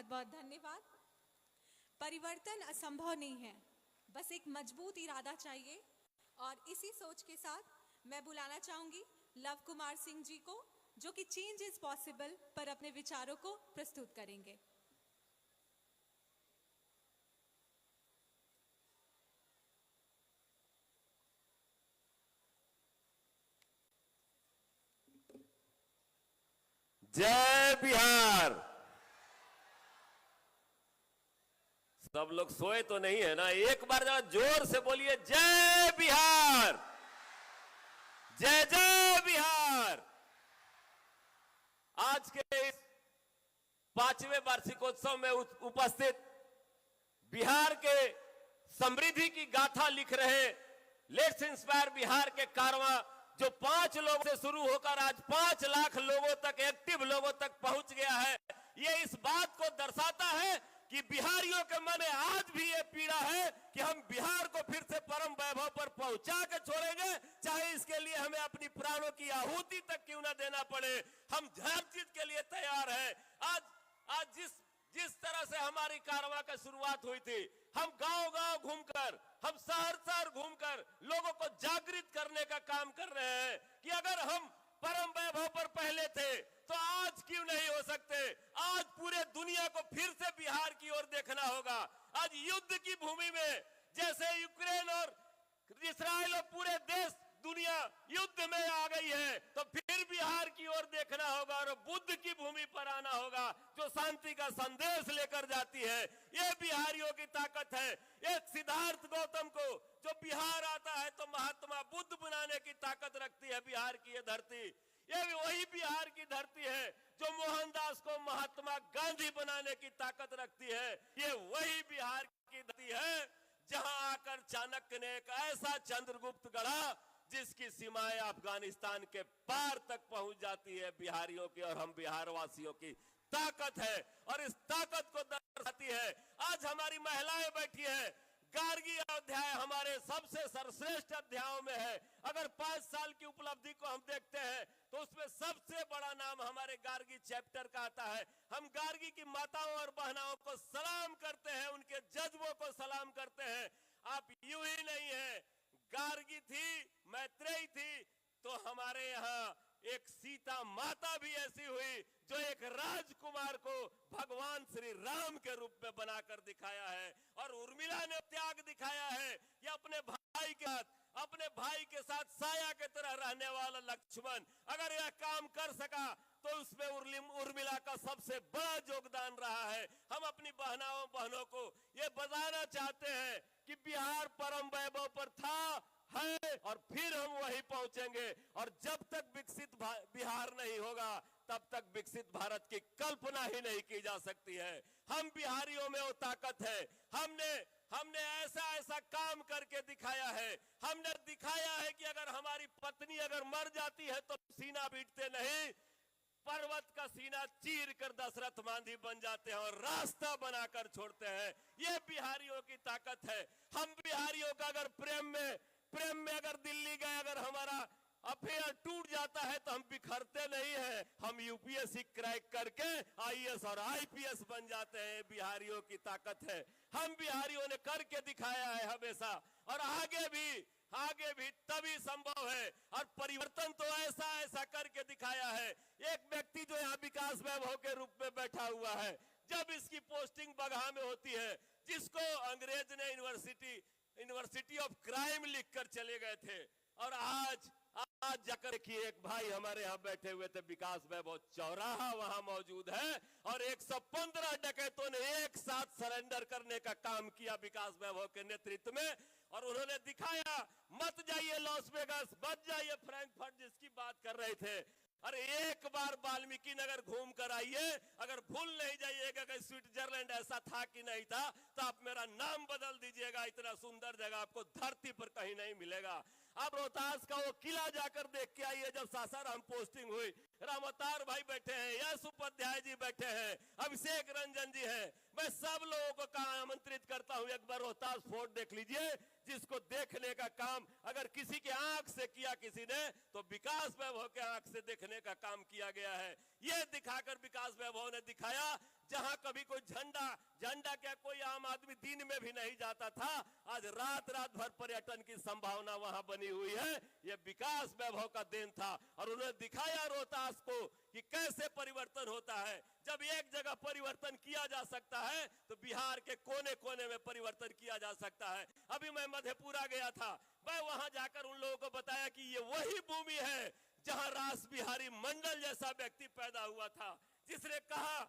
बहुत बहुत धन्यवाद। परिवर्तन असंभव नहीं है, बस एक मजबूत इरादा चाहिए। और इसी सोच के साथ मैं बुलाना चाहूंगी लव कुमार सिंह जी को, जो कि चेंज इज पॉसिबल पर अपने विचारों को प्रस्तुत करेंगे। जय बिहार। सब लोग सोए तो नहीं है ना? एक बार जरा जोर से बोलिए, जय बिहार, जय जय बिहार। आज के इस 5वें वार्षिकोत्सव में उपस्थित बिहार के समृद्धि की गाथा लिख रहे लेट्स इंस्पायर बिहार के कारवां, जो 5 लोगों से शुरू होकर आज 5 लाख लोगों तक, एक्टिव लोगों तक पहुंच गया है, ये इस बात को दर्शाता है कि बिहारियों के मन में आज भी ये पीड़ा है कि हम बिहार को फिर से परम वैभव पर पहुंचा के छोड़ेंगे, चाहे इसके लिए हमें अपनी प्राणों की आहुति तक क्यों ना देना पड़े। हम हर चीज के लिए तैयार हैं। आज जिस तरह से हमारी कारवां की शुरुआत हुई थी, हम गांव-गांव घूमकर, हम शहर-शहर घूमकर लोगों को जागृत करने का काम कर रहे हैं कि अगर हम परम वैभव पर पहले थे तो आज क्यों नहीं हो सकते। आज पूरे दुनिया को फिर से बिहार की ओर देखना होगा। आज युद्ध की भूमि में जैसे यूक्रेन और इस्राएल और पूरे देश दुनिया युद्ध में आ गई है, तो फिर बिहार की ओर देखना होगा और बुद्ध की भूमि पर आना होगा, जो शांति का संदेश लेकर जाती है। ये बिहारियों की ताकत है। एक सिद्धार्थ गौतम को जो बिहार आता है तो महात्मा बुद्ध बनाने की ताकत रखती है बिहार की ये धरती। ये भी वही बिहार की धरती है जो मोहनदास को महात्मा गांधी बनाने की ताकत रखती है। ये वही बिहार की धरती है जहां आकर चाणक्य ने एक ऐसा चंद्रगुप्त गढ़ा जिसकी सीमाएं अफगानिस्तान के पार तक पहुंच जाती है। बिहारियों की और हम बिहार वासियों की ताकत है और इस ताकत को दर्शाती है। आज हमारी महिलाएं बैठी है। गार्गी अध्याय हमारे सबसे सर्वश्रेष्ठ अध्यायों में है। अगर 5 साल की उपलब्धि को हम देखते हैं तो उसमें सबसे बड़ा नाम हमारे गार्गी चैप्टर का आता है। हम गार्गी की माताओं और बहनाओं को सलाम करते हैं, उनके जज्बों को सलाम करते हैं। आप यूं ही नहीं है, गार्गी थी, मैत्रेयी थी, तो हमारे यहाँ एक सीता माता भी ऐसी हुई जो एक राजकुमार को भगवान श्री राम के रूप में बनाकर दिखाया है। और उर्मिला ने त्याग दिखाया है कि अपने भाई के साथ साया के तरह रहने वाला लक्ष्मण अगर यह काम कर सका तो उसमें उर्मिला का सबसे बड़ा योगदान रहा है। हम अपनी बहनों को ये बताना चाहते हैं कि बिहार परम वैभव पर था, है और फिर हम वहीं पहुंचेंगे। और जब तक विकसित बिहार नहीं होगा तब तक विकसित भारत की कल्पना ही नहीं की जा सकती है। हम बिहारियों में वो ताकत है। हमने ऐसा काम करके दिखाया है। हमने दिखाया है कि अगर हमारी पत्नी अगर मर जाती है तो सीना बीटते नहीं, पर्वत का सीना चीर कर दशरथ मांझी बन जाते हैं और रास्ता बनाकर छोड़ते हैं। ये बिहारियों की ताकत है। हम बिहारियों का अगर प्रेम में अगर दिल्ली गए, अगर हमारा अफेयर टूट जाता है तो हम बिखरते नहीं हैं। हम यूपीएससी क्रैक करके आईएएस और आईपीएस बन जाते हैं। बिहारियों की ताकत है। हम बिहारियों ने करके दिखाया है हमेशा और आगे भी तभी संभव है। और परिवर्तन तो ऐसा करके दिखाया है। एक व्यक्ति जो यहाँ विकास वैभव के रूप में बैठा हुआ है, जब इसकी पोस्टिंग बगहा में होती है, जिसको अंग्रेज ने यूनिवर्सिटी ऑफ क्राइम लिखकर चले गए थे, और आज जाकर देखिए एक भाई हमारे यहाँ बैठे हुए थे, विकास वैभव चौराहा वहां मौजूद है और 115 डकैतों ने एक साथ सरेंडर करने का काम किया विकास वैभव के नेतृत्व में। और उन्होंने दिखाया, मत जाइए लॉस वेगास, मत जाइए फ्रैंकफर्ट जिसकी बात कर रहे थे। अरे एक बार वाल्मीकि नगर घूम कर आइए, अगर भूल नहीं जाइएगा कि स्विट्जरलैंड ऐसा था कि नहीं था, तो आप मेरा नाम बदल दीजिएगा। इतना सुंदर जगह आपको धरती पर कहीं नहीं मिलेगा। आप रोहतास का वो किला जाकर देख के आइए, जब सासाराम पोस्टिंग हुई, रामअवतार भाई बैठे हैं, यश उपाध्याय जी बैठे हैं, अभिषेक रंजन जी हैं। मैं सब लोगों को आमंत्रित करता हूं, एक बार रोहतास फोर्ट देख लीजिए, जिसको देखने का काम अगर किसी के आंख से किया किसी ने, तो विकास वैभव के आंख से देखने का काम किया गया है। यह दिखाकर विकास वैभव ने दिखाया, जहां कभी कोई झंडा क्या कोई आम आदमी दिन में भी नहीं जाता था, आज रात रात भर पर्यटन की संभावना वहां बनी हुई है। यह विकास वैभव का देन था और उन्होंने दिखाया रोहतास को कि कैसे परिवर्तन होता है। जब एक जगह परिवर्तन किया जा सकता है तो बिहार के कोने कोने में परिवर्तन किया जा सकता है। अभी मैं मधेपुरा गया था, मैं वहां जाकर उन लोगों को बताया कि ये वही भूमि है जहां रास बिहारी मंडल जैसा व्यक्ति पैदा हुआ था, जिसने कहा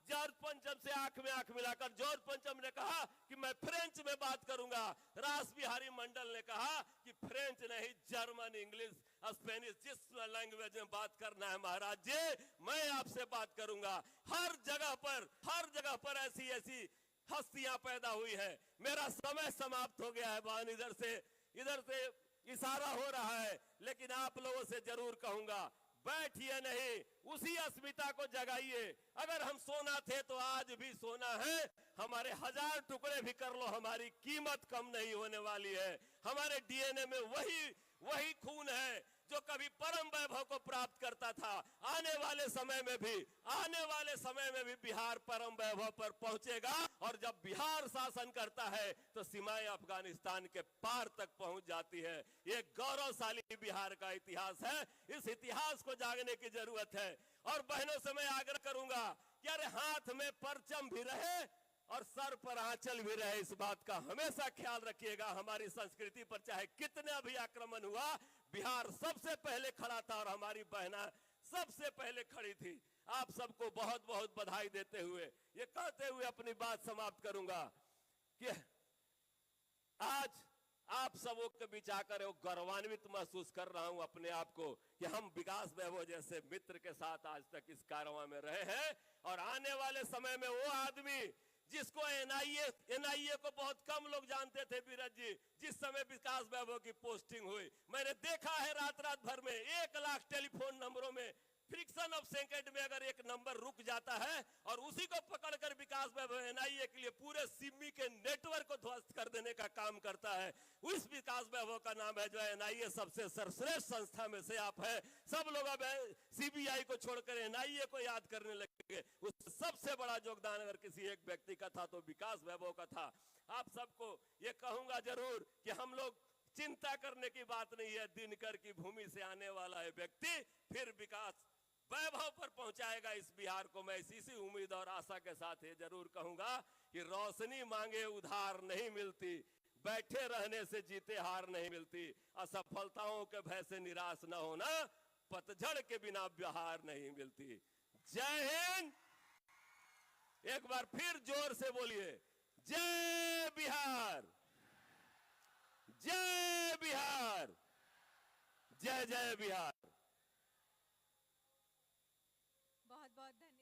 जॉर्ज पंचम से आंख में आंख मिलाकर जॉर्ज पंचम ने कहा कि मैं फ्रेंच में बात करूंगा, रास बिहारी मंडल ने कहा कि फ्रेंच नहीं, जर्मन, इंग्लिश, स्पेनिश, जिस लैंग्वेज में बात करना है महाराज जी मैं आपसे बात करूंगा। हर जगह पर ऐसी ऐसी हस्तियां पैदा हुई है। मेरा समय समाप्त हो गया है बहन, इधर से इशारा हो रहा है, लेकिन आप लोगों से जरूर कहूंगा बैठिए नहीं, उसी अस्मिता को जगाइए। अगर हम सोना थे तो आज भी सोना है, हमारे 1000 टुकड़े भी कर लो, हमारी कीमत कम नहीं होने वाली है। हमारे डीएनए में वही खून है जो कभी परम वैभव को प्राप्त करता था। आने वाले समय में भी बिहार परम वैभव पर पहुंचेगा और जब बिहार शासन करता है तो सीमाएं अफगानिस्तान के पार तक पहुंच जाती है। ये गौरवशाली बिहार का इतिहास है, इस इतिहास को जागने की जरूरत है। और बहनों से मैं आग्रह करूंगा कि अरे हाथ में परचम भी रहे और सर पर आंचल भी रहे, इस बात का हमेशा ख्याल रखिएगा। हमारी संस्कृति पर चाहे कितना भी आक्रमण हुआ, बिहार सबसे पहले खड़ा था और हमारी बहना सबसे पहले खड़ी थी। आप सबको बहुत बहुत बधाई देते हुए ये कहते हुए अपनी बात समाप्त करूंगा कि आज आप सबों के बीच आकर गौरवान्वित महसूस कर रहा हूं अपने आप को कि हम विकास वैभव जैसे मित्र के साथ आज तक इस कारवां में रहे हैं। और आने वाले समय में वो आदमी जिसको एनआईए को बहुत कम लोग जानते थे, बीरज जी, जिस समय विकास वैभव की पोस्टिंग हुई, मैंने देखा है रात भर में 1 लाख टेलीफोन नंबरों में फ्रिक्शन ऑफ सेकंड में अगर एक नंबर रुक जाता है और उसी को पकड़कर विकास वैभव एनआईए के लिए पूरे सिमी के नेटवर्क को ध्वस्त कर देने का काम करता है। उस विकास वैभव का नाम है जो एनआईए सबसे सर्वश्रेष्ठ संस्था में से आप है। सब लोग अब सीबीआई को छोड़कर एनआईए को याद करने लगे। उस सबसे बड़ा योगदान अगर किसी एक व्यक्ति का था तो विकास वैभव का था। आप सबको ये कहूंगा जरूर कि हम लोग चिंता करने की बात नहीं है, दिनकर की भूमि से आने वाला है व्यक्ति फिर विकास वैभव पर पहुंचाएगा इस बिहार को। मैं इसी उम्मीद और आशा के साथ ये जरूर कहूंगा कि रोशनी मांगे उधार नहीं मिलती, बैठे रहने से जीते हार नहीं मिलती, असफलताओं के भय से निराश न होना, पतझड़ के बिना बहार नहीं मिलती। जय हिंद। एक बार फिर जोर से बोलिए, जय बिहार, जय बिहार, जय जय बिहार। बहुत बहुत धन्यवाद।